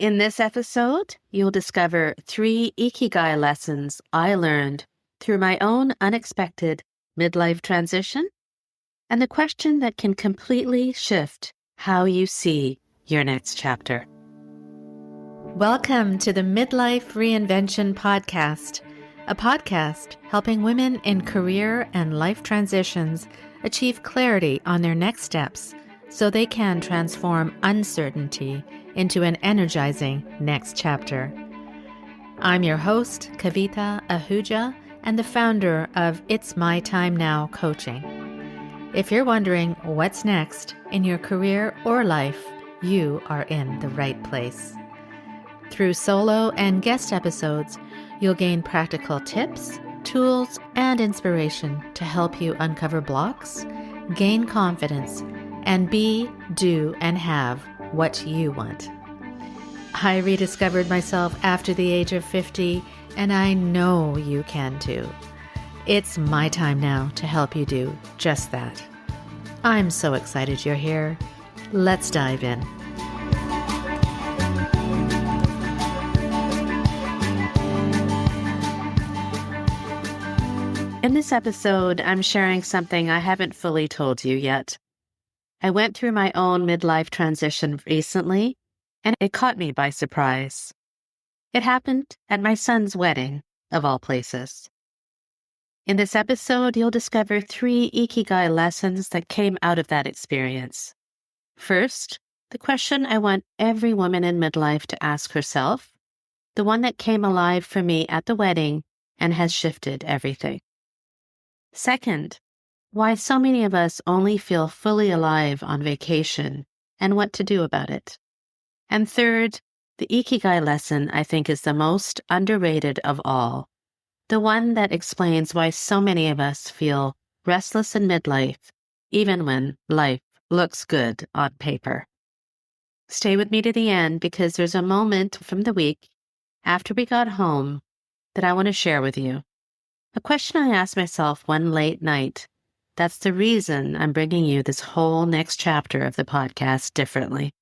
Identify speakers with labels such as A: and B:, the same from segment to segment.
A: In this episode, you'll discover 3 Ikigai lessons I learned through my own unexpected midlife transition and the question that can completely shift how you see your next chapter. Welcome to the Midlife Reinvention Podcast, a podcast helping women in career and life transitions achieve clarity on their next steps so they can transform uncertainty into an energizing next chapter. I'm your host, Kavita Ahuja, and the founder of It's My Time Now Coaching. If you're wondering what's next in your career or life, you are in the right place. Through solo and guest episodes, you'll gain practical tips, tools, and inspiration to help you uncover blocks, gain confidence, and be, do, and have what you want. I rediscovered myself after the age of 50, and I know you can too. It's my time now to help you do just that. I'm so excited you're here. Let's dive in. In this episode, I'm sharing something I haven't fully told you yet. I went through my own midlife transition recently, and it caught me by surprise. It happened at my son's wedding, of all places. In this episode, you'll discover 3 Ikigai lessons that came out of that experience. First, the question I want every woman in midlife to ask herself, the one that came alive for me at the wedding and has shifted everything. Second, why so many of us only feel fully alive on vacation and what to do about it. And third, the Ikigai lesson I think is the most underrated of all, the one that explains why so many of us feel restless in midlife, even when life looks good on paper. Stay with me to the end because there's a moment from the week after we got home that I want to share with you. A question I asked myself one late night. That's the reason I'm bringing you this whole next chapter of the podcast differently.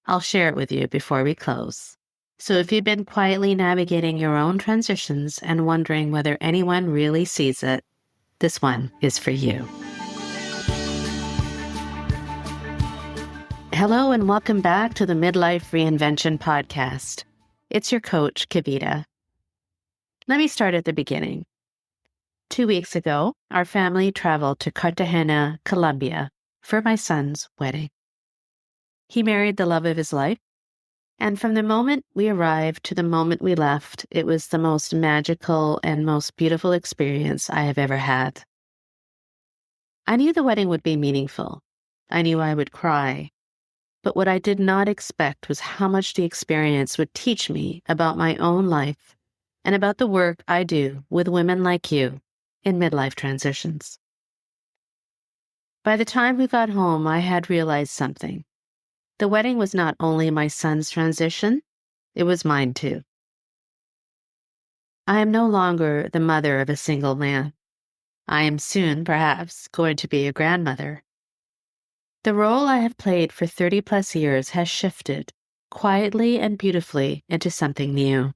A: I'll share it with you before we close. So if you've been quietly navigating your own transitions and wondering whether anyone really sees it, this one is for you. Hello and welcome back to the Midlife Reinvention Podcast. It's your coach, Kavita. Let me start at the beginning. 2 weeks ago, our family traveled to Cartagena, Colombia, for my son's wedding. He married the love of his life, and from the moment we arrived to the moment we left, it was the most magical and most beautiful experience I have ever had. I knew the wedding would be meaningful. I knew I would cry. But what I did not expect was how much the experience would teach me about my own life and about the work I do with women like you in midlife transitions. By the time we got home, I had realized something. The wedding was not only my son's transition, it was mine too. I am no longer the mother of a single man. I am soon, perhaps, going to be a grandmother. The role I have played for 30 plus years has shifted, quietly and beautifully, into something new.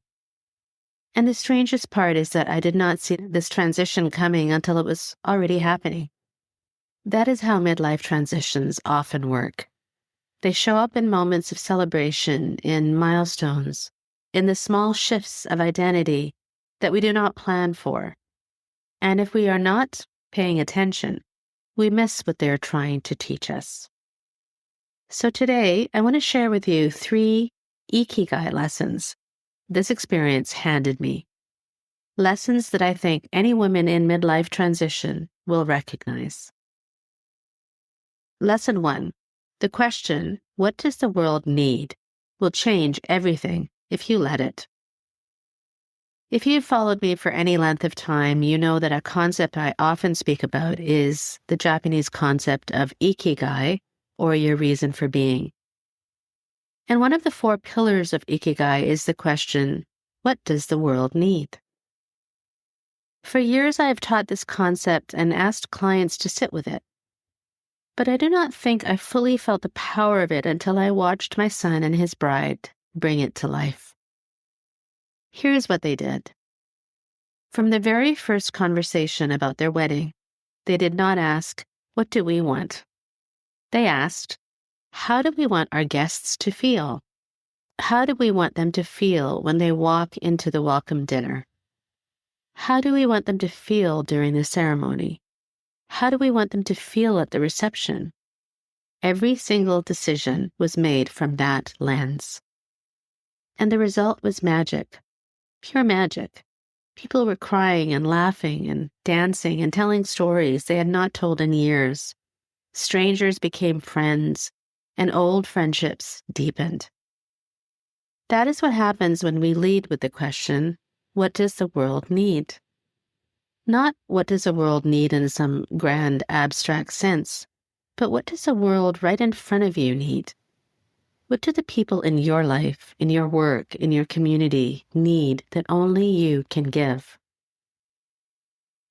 A: And the strangest part is that I did not see this transition coming until it was already happening. That is how midlife transitions often work. They show up in moments of celebration, in milestones, in the small shifts of identity that we do not plan for. And if we are not paying attention, we miss what they're trying to teach us. So today, I want to share with you 3 Ikigai lessons this experience handed me. Lessons that I think any woman in midlife transition will recognize. Lesson 1. The question, what does the world need, will change everything if you let it. If you've followed me for any length of time, you know that a concept I often speak about is the Japanese concept of Ikigai, or your reason for being. And one of the 4 pillars of Ikigai is the question, what does the world need? For years, I have taught this concept and asked clients to sit with it. But I do not think I fully felt the power of it until I watched my son and his bride bring it to life. Here's what they did. From the very first conversation about their wedding, they did not ask, "What do we want?" They asked, "How do we want our guests to feel? How do we want them to feel when they walk into the welcome dinner? How do we want them to feel during the ceremony? How do we want them to feel at the reception?" Every single decision was made from that lens. And the result was magic, pure magic. People were crying and laughing and dancing and telling stories they had not told in years. Strangers became friends, and old friendships deepened. That is what happens when we lead with the question, what does the world need? Not what does the world need in some grand abstract sense, but what does the world right in front of you need? What do the people in your life, in your work, in your community need that only you can give?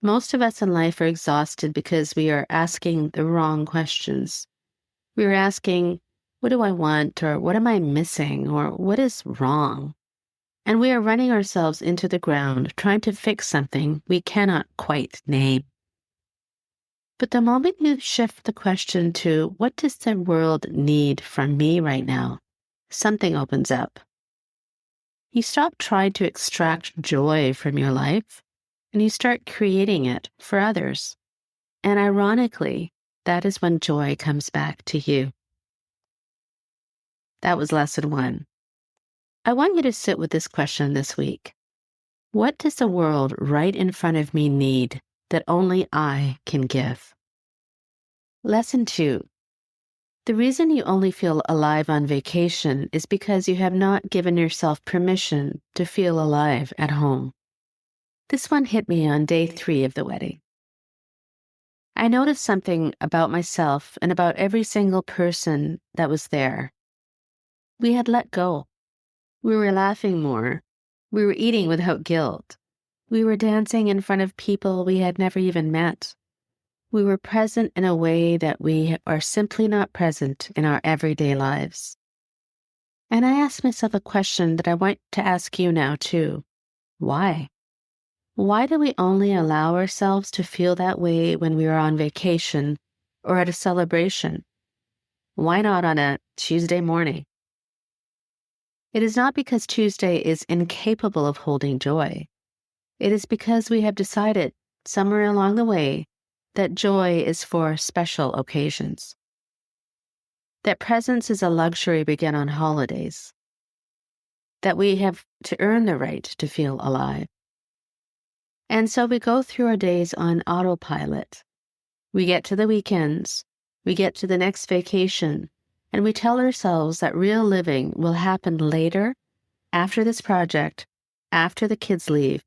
A: Most of us in life are exhausted because we are asking the wrong questions. We are asking, what do I want? Or what am I missing? Or what is wrong? And we are running ourselves into the ground trying to fix something we cannot quite name. But the moment you shift the question to, what does the world need from me right now? Something opens up. You stop trying to extract joy from your life, and you start creating it for others. And ironically, that is when joy comes back to you. That was lesson 1. I want you to sit with this question this week. What does the world right in front of me need that only I can give? Lesson 2. The reason you only feel alive on vacation is because you have not given yourself permission to feel alive at home. This one hit me on day 3 of the wedding. I noticed something about myself and about every single person that was there. We had let go. We were laughing more. We were eating without guilt. We were dancing in front of people we had never even met. We were present in a way that we are simply not present in our everyday lives. And I asked myself a question that I want to ask you now too. Why? Why do we only allow ourselves to feel that way when we are on vacation or at a celebration? Why not on a Tuesday morning? It is not because Tuesday is incapable of holding joy. It is because we have decided somewhere along the way that joy is for special occasions. That presence is a luxury we get on holidays. That we have to earn the right to feel alive. And so we go through our days on autopilot. We get to the weekends, we get to the next vacation, and we tell ourselves that real living will happen later, after this project, after the kids leave,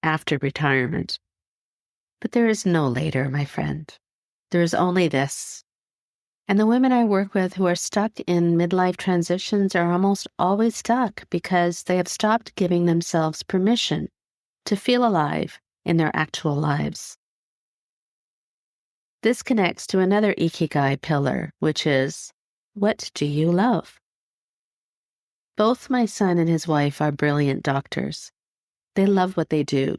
A: after retirement. But there is no later, my friend. There is only this. And the women I work with who are stuck in midlife transitions are almost always stuck because they have stopped giving themselves permission to feel alive in their actual lives. This connects to another Ikigai pillar, which is, what do you love? Both my son and his wife are brilliant doctors. They love what they do.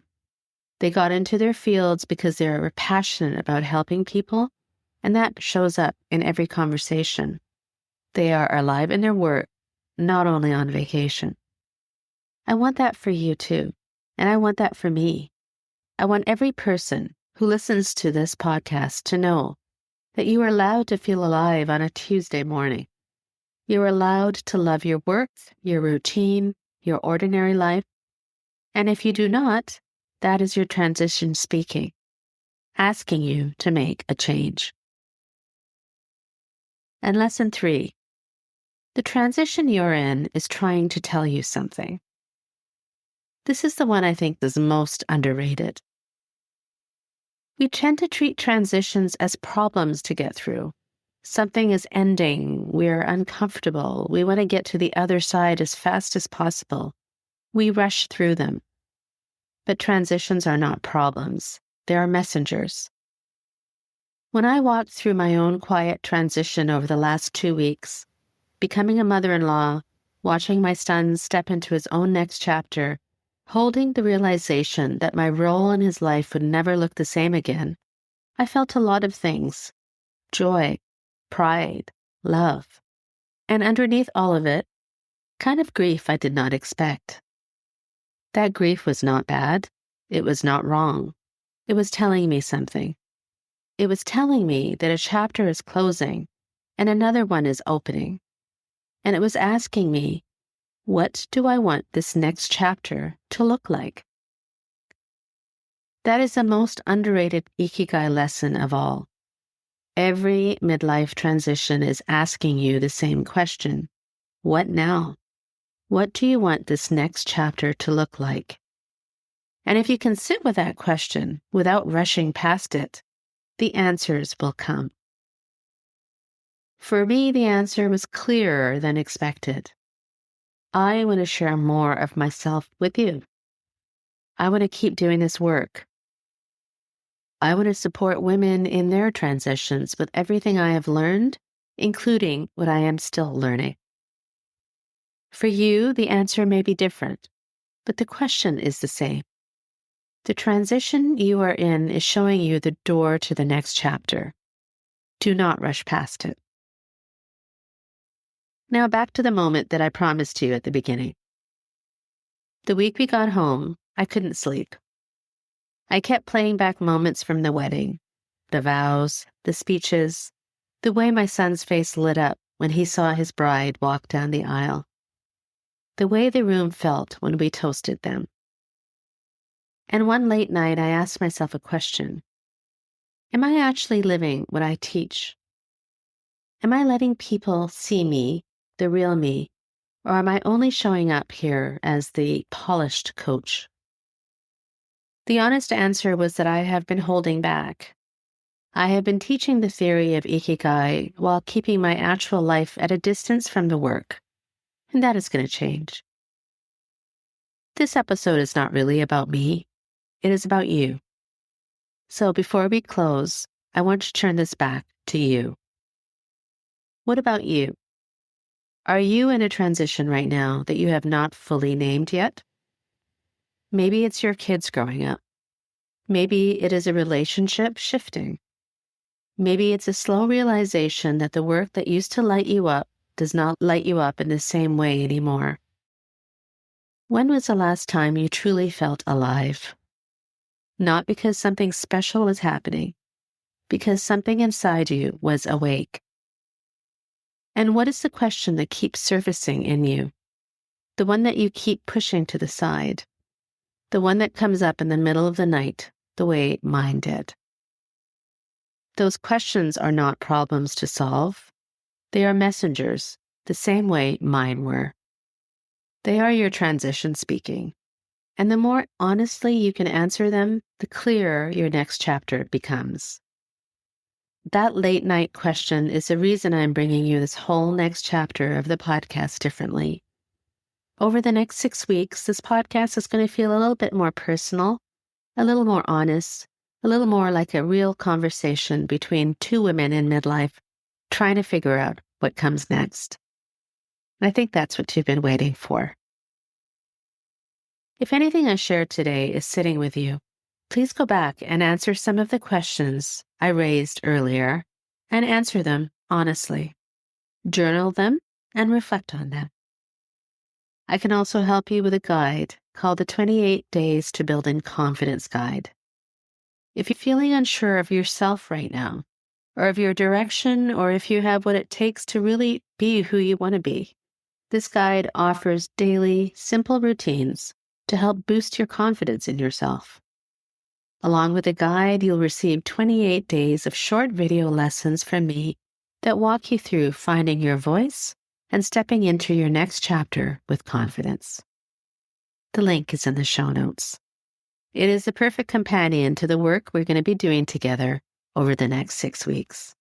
A: They got into their fields because they are passionate about helping people, and that shows up in every conversation. They are alive in their work, not only on vacation. I want that for you too, and I want that for me. I want every person who listens to this podcast to know that you are allowed to feel alive on a Tuesday morning. You are allowed to love your work, your routine, your ordinary life. And if you do not, that is your transition speaking, asking you to make a change. And lesson 3, the transition you're in is trying to tell you something. This is the one I think is most underrated. We tend to treat transitions as problems to get through. Something is ending, we're uncomfortable, we want to get to the other side as fast as possible. We rush through them. But transitions are not problems, they are messengers. When I walked through my own quiet transition over the last 2 weeks, becoming a mother-in-law, watching my son step into his own next chapter, holding the realization that my role in his life would never look the same again, I felt a lot of things: joy, pride, love, and underneath all of it, kind of grief I did not expect. That grief was not bad. It was not wrong. It was telling me something. It was telling me that a chapter is closing and another one is opening. And it was asking me, what do I want this next chapter to look like? That is the most underrated Ikigai lesson of all. Every midlife transition is asking you the same question. What now? What do you want this next chapter to look like? And if you can sit with that question without rushing past it, the answers will come. For me, the answer was clearer than expected. I want to share more of myself with you. I want to keep doing this work. I want to support women in their transitions with everything I have learned, including what I am still learning. For you, the answer may be different, but the question is the same. The transition you are in is showing you the door to the next chapter. Do not rush past it. Now back to the moment that I promised you at the beginning. The week we got home, I couldn't sleep. I kept playing back moments from the wedding, the vows, the speeches, the way my son's face lit up when he saw his bride walk down the aisle, the way the room felt when we toasted them. And one late night, I asked myself a question. Am I actually living what I teach? Am I letting people see me, the real me, or am I only showing up here as the polished coach? The honest answer was that I have been holding back. I have been teaching the theory of Ikigai while keeping my actual life at a distance from the work, and that is going to change. This episode is not really about me. It is about you. So before we close, I want to turn this back to you. What about you? Are you in a transition right now that you have not fully named yet? Maybe it's your kids growing up. Maybe it is a relationship shifting. Maybe it's a slow realization that the work that used to light you up does not light you up in the same way anymore. When was the last time you truly felt alive? Not because something special is happening, because something inside you was awake. And what is the question that keeps surfacing in you? The one that you keep pushing to the side. The one that comes up in the middle of the night, the way mine did. Those questions are not problems to solve. They are messengers, the same way mine were. They are your transition speaking. And the more honestly you can answer them, the clearer your next chapter becomes. That late night question is the reason I'm bringing you this whole next chapter of the podcast differently. Over the next 6 weeks, this podcast is going to feel a little bit more personal, a little more honest, a little more like a real conversation between two women in midlife trying to figure out what comes next. And I think that's what you've been waiting for. If anything I shared today is sitting with you, please go back and answer some of the questions I raised earlier and answer them honestly. Journal them and reflect on them. I can also help you with a guide called the 28 Days to Building Confidence Guide. If you're feeling unsure of yourself right now, or of your direction, or if you have what it takes to really be who you want to be, this guide offers daily, simple routines to help boost your confidence in yourself. Along with the guide, you'll receive 28 days of short video lessons from me that walk you through finding your voice and stepping into your next chapter with confidence. The link is in the show notes. It is the perfect companion to the work we're going to be doing together over the next 6 weeks.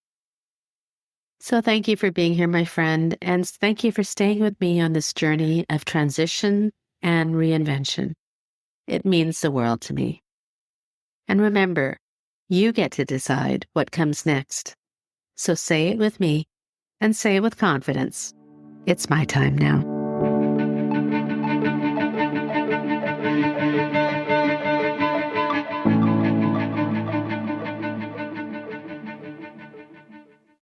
A: So thank you for being here, my friend, and thank you for staying with me on this journey of transition and reinvention. It means the world to me. And remember, you get to decide what comes next. So say it with me and say it with confidence. It's my time now.